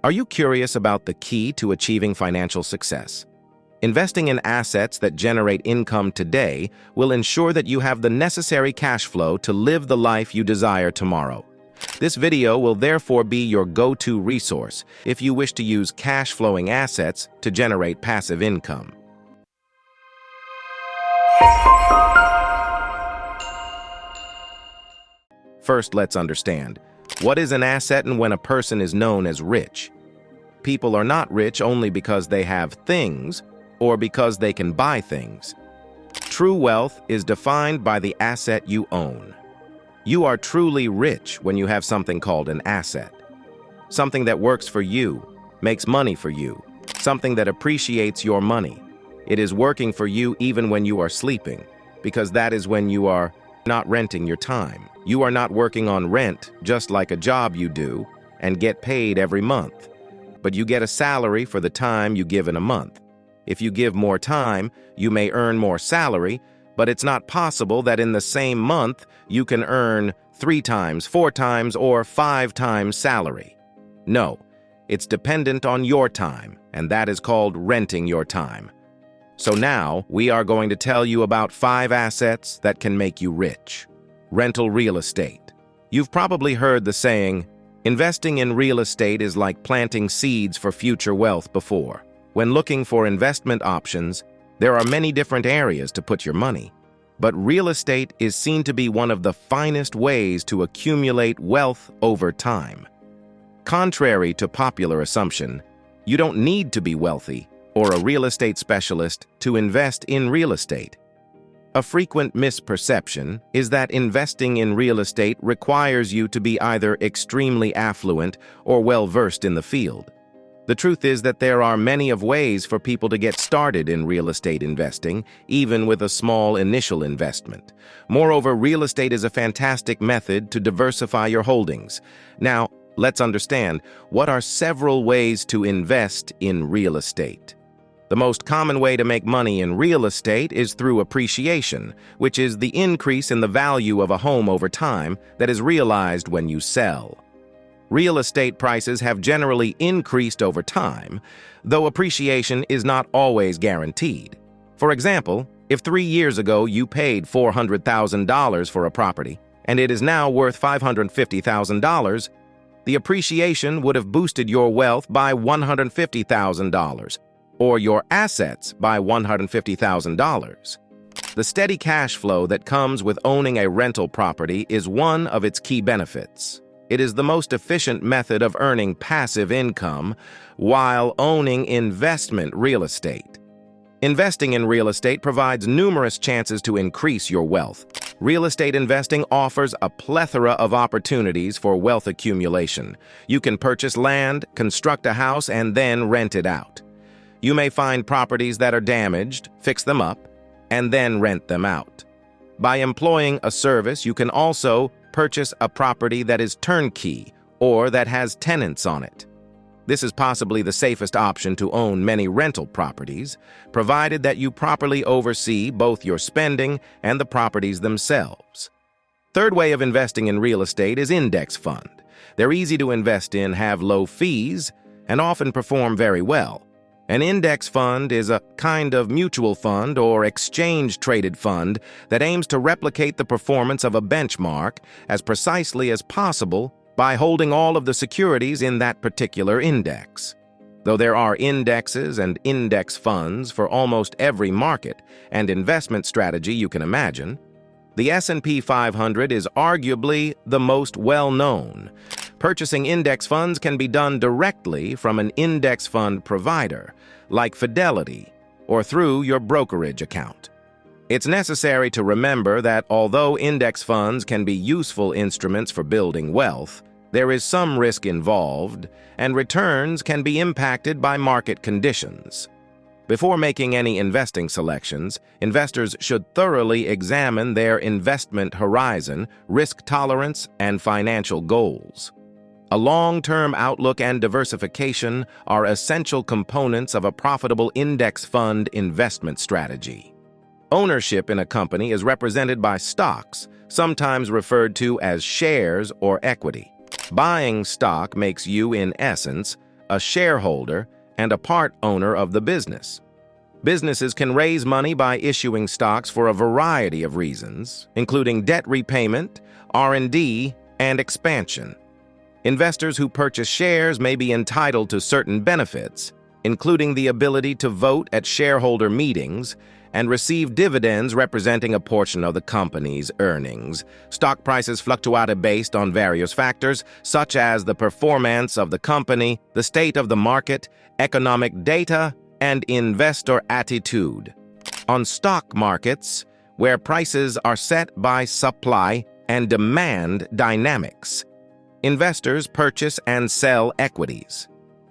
Are you curious about the key to achieving financial success? Investing in assets that generate income today will ensure that you have the necessary cash flow to live the life you desire tomorrow. This video will therefore be your go-to resource if you wish to use cash-flowing assets to generate passive income. First, let's understand, what is an asset and when a person is known as rich? People are not rich only because they have things or because they can buy things. True wealth is defined by the asset you own. You are truly rich when you have something called an asset. Something that works for you, makes money for you, something that appreciates your money. It is working for you even when you are sleeping, because that is when you are not renting your time. You are not working on rent just like a job you do and get paid every month, but you get a salary for the time you give in a month. If you give more time, you may earn more salary, but it's not possible that in the same month you can earn 3 times, 4 times, or 5 times salary. No, it's dependent on your time, and that is called renting your time. So now we are going to tell you about 5 assets that can make you rich. Rental real estate. You've probably heard the saying, investing in real estate is like planting seeds for future wealth before. When looking for investment options, there are many different areas to put your money, but real estate is seen to be one of the finest ways to accumulate wealth over time. Contrary to popular assumption, you don't need to be wealthy or a real estate specialist to invest in real estate. A frequent misperception is that investing in real estate requires you to be either extremely affluent or well-versed in the field. The truth is that there are many ways for people to get started in real estate investing, even with a small initial investment. Moreover, real estate is a fantastic method to diversify your holdings. Now, let's understand, what are several ways to invest in real estate? The most common way to make money in real estate is through appreciation, which is the increase in the value of a home over time that is realized when you sell. Real estate prices have generally increased over time, though appreciation is not always guaranteed. For example, if 3 years ago you paid $400,000 for a property, and it is now worth $550,000, the appreciation would have boosted your wealth by $150,000, or your assets by $150,000. The steady cash flow that comes with owning a rental property is one of its key benefits. It is the most efficient method of earning passive income while owning investment real estate. Investing in real estate provides numerous chances to increase your wealth. Real estate investing offers a plethora of opportunities for wealth accumulation. You can purchase land, construct a house, and then rent it out. You may find properties that are damaged, fix them up, and then rent them out. By employing a service, you can also purchase a property that is turnkey or that has tenants on it. This is possibly the safest option to own many rental properties, provided that you properly oversee both your spending and the properties themselves. Third way of investing in real estate is index fund. They're easy to invest in, have low fees, and often perform very well. An index fund is a kind of mutual fund or exchange-traded fund that aims to replicate the performance of a benchmark as precisely as possible by holding all of the securities in that particular index. Though there are indexes and index funds for almost every market and investment strategy you can imagine, the S&P 500 is arguably the most well-known. Purchasing index funds can be done directly from an index fund provider, like Fidelity, or through your brokerage account. It's necessary to remember that although index funds can be useful instruments for building wealth, there is some risk involved, and returns can be impacted by market conditions. Before making any investing selections, investors should thoroughly examine their investment horizon, risk tolerance, and financial goals. A long-term outlook and diversification are essential components of a profitable index fund investment strategy. Ownership in a company is represented by stocks, sometimes referred to as shares or equity. Buying stock makes you, in essence, a shareholder, and a part owner of the business. Businesses can raise money by issuing stocks for a variety of reasons, including debt repayment, R&D, and expansion. Investors who purchase shares may be entitled to certain benefits, including the ability to vote at shareholder meetings and receive dividends representing a portion of the company's earnings. Stock prices fluctuate based on various factors, such as the performance of the company, the state of the market, economic data, and investor attitude. On stock markets, where prices are set by supply and demand dynamics, investors purchase and sell equities.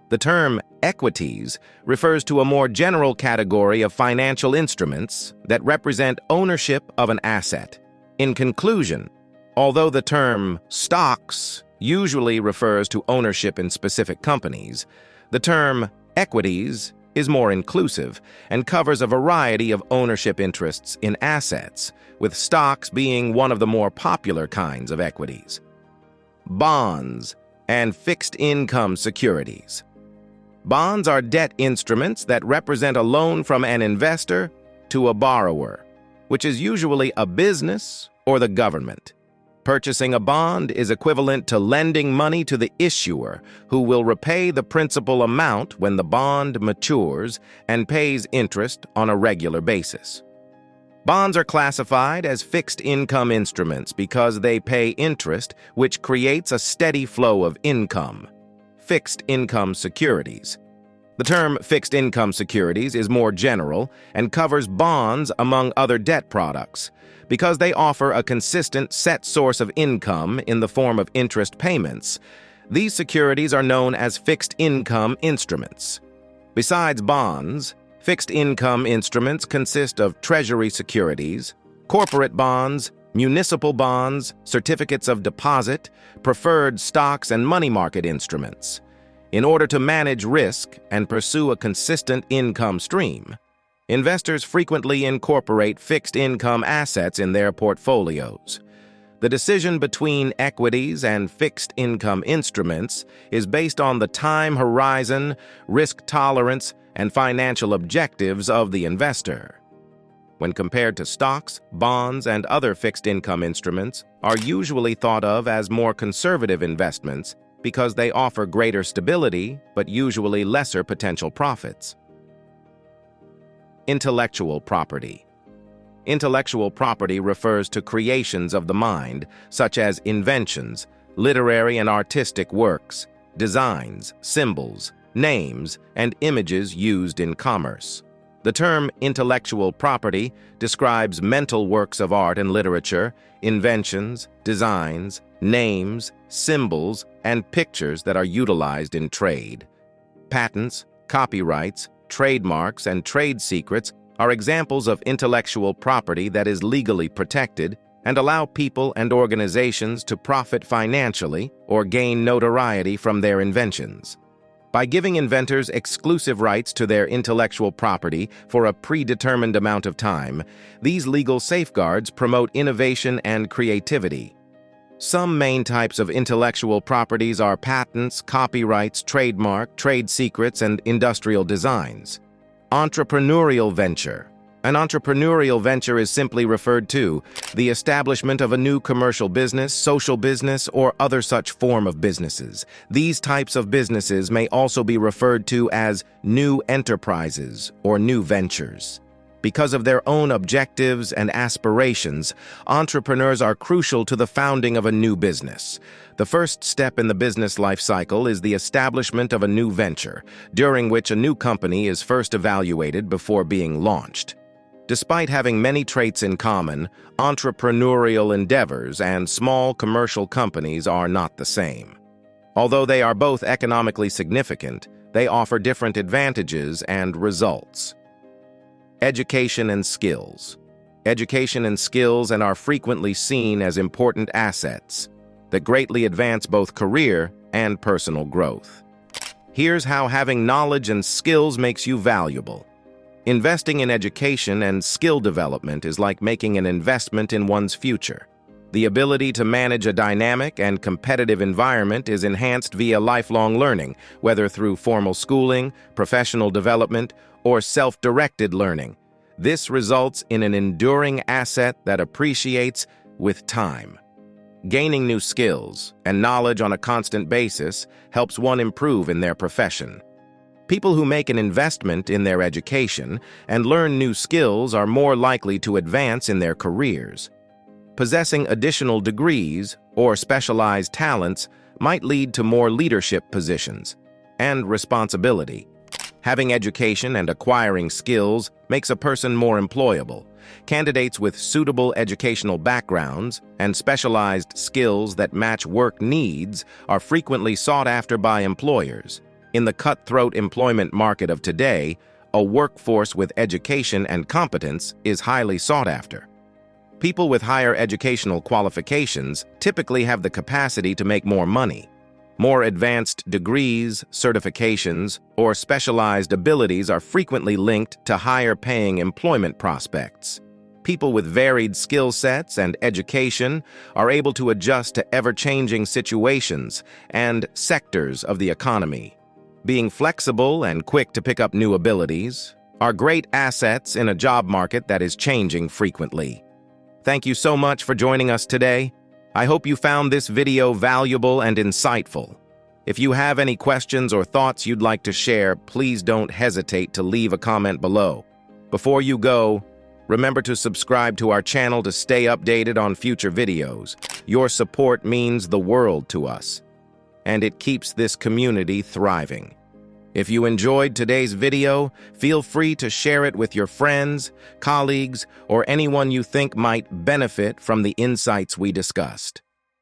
The term equities refers to a more general category of financial instruments that represent ownership of an asset. In conclusion, although the term stocks usually refers to ownership in specific companies, the term equities is more inclusive and covers a variety of ownership interests in assets, with stocks being one of the more popular kinds of equities. Bonds and fixed income securities. Bonds are debt instruments that represent a loan from an investor to a borrower, which is usually a business or the government. Purchasing a bond is equivalent to lending money to the issuer, who will repay the principal amount when the bond matures and pays interest on a regular basis. Bonds are classified as fixed income instruments because they pay interest, which creates a steady flow of income. Fixed income securities. The term fixed income securities is more general and covers bonds among other debt products, because they offer a consistent set source of income in the form of interest payments. These securities are known as fixed income instruments. Besides bonds, fixed income instruments consist of treasury securities, corporate bonds, municipal bonds, certificates of deposit, preferred stocks, and money market instruments. In order to manage risk and pursue a consistent income stream, investors frequently incorporate fixed income assets in their portfolios. The decision between equities and fixed income instruments is based on the time horizon, risk tolerance, and financial objectives of the investor. When compared to stocks, bonds, and other fixed income instruments are usually thought of as more conservative investments because they offer greater stability but usually lesser potential profits. Intellectual property. Intellectual property refers to creations of the mind, such as inventions, literary and artistic works, designs, symbols, names, and images used in commerce. The term intellectual property describes mental works of art and literature, inventions, designs, names, symbols, and pictures that are utilized in trade. Patents, copyrights, trademarks, and trade secrets are examples of intellectual property that is legally protected and allow people and organizations to profit financially or gain notoriety from their inventions. By giving inventors exclusive rights to their intellectual property for a predetermined amount of time, these legal safeguards promote innovation and creativity. Some main types of intellectual properties are patents, copyrights, trademark, trade secrets, and industrial designs. Entrepreneurial venture. An entrepreneurial venture is simply referred to the establishment of a new commercial business, social business, or other such form of businesses. These types of businesses may also be referred to as new enterprises or new ventures. Because of their own objectives and aspirations, entrepreneurs are crucial to the founding of a new business. The first step in the business life cycle is the establishment of a new venture, during which a new company is first evaluated before being launched. Despite having many traits in common, entrepreneurial endeavors and small commercial companies are not the same. Although they are both economically significant, they offer different advantages and results. Education and skills. Education and skills are frequently seen as important assets that greatly advance both career and personal growth. Here's how having knowledge and skills makes you valuable. Investing in education and skill development is like making an investment in one's future. The ability to manage a dynamic and competitive environment is enhanced via lifelong learning, whether through formal schooling, professional development, or self-directed learning. This results in an enduring asset that appreciates with time. Gaining new skills and knowledge on a constant basis helps one improve in their profession. People who make an investment in their education and learn new skills are more likely to advance in their careers. Possessing additional degrees or specialized talents might lead to more leadership positions and responsibility. Having education and acquiring skills makes a person more employable. Candidates with suitable educational backgrounds and specialized skills that match work needs are frequently sought after by employers. In the cutthroat employment market of today, a workforce with education and competence is highly sought after. People with higher educational qualifications typically have the capacity to make more money. More advanced degrees, certifications, or specialized abilities are frequently linked to higher-paying employment prospects. People with varied skill sets and education are able to adjust to ever-changing situations and sectors of the economy. Being flexible and quick to pick up new abilities are great assets in a job market that is changing frequently. Thank you so much for joining us today. I hope you found this video valuable and insightful. If you have any questions or thoughts you'd like to share, please don't hesitate to leave a comment below. Before you go, remember to subscribe to our channel to stay updated on future videos. Your support means the world to us, and it keeps this community thriving. If you enjoyed today's video, feel free to share it with your friends, colleagues, or anyone you think might benefit from the insights we discussed.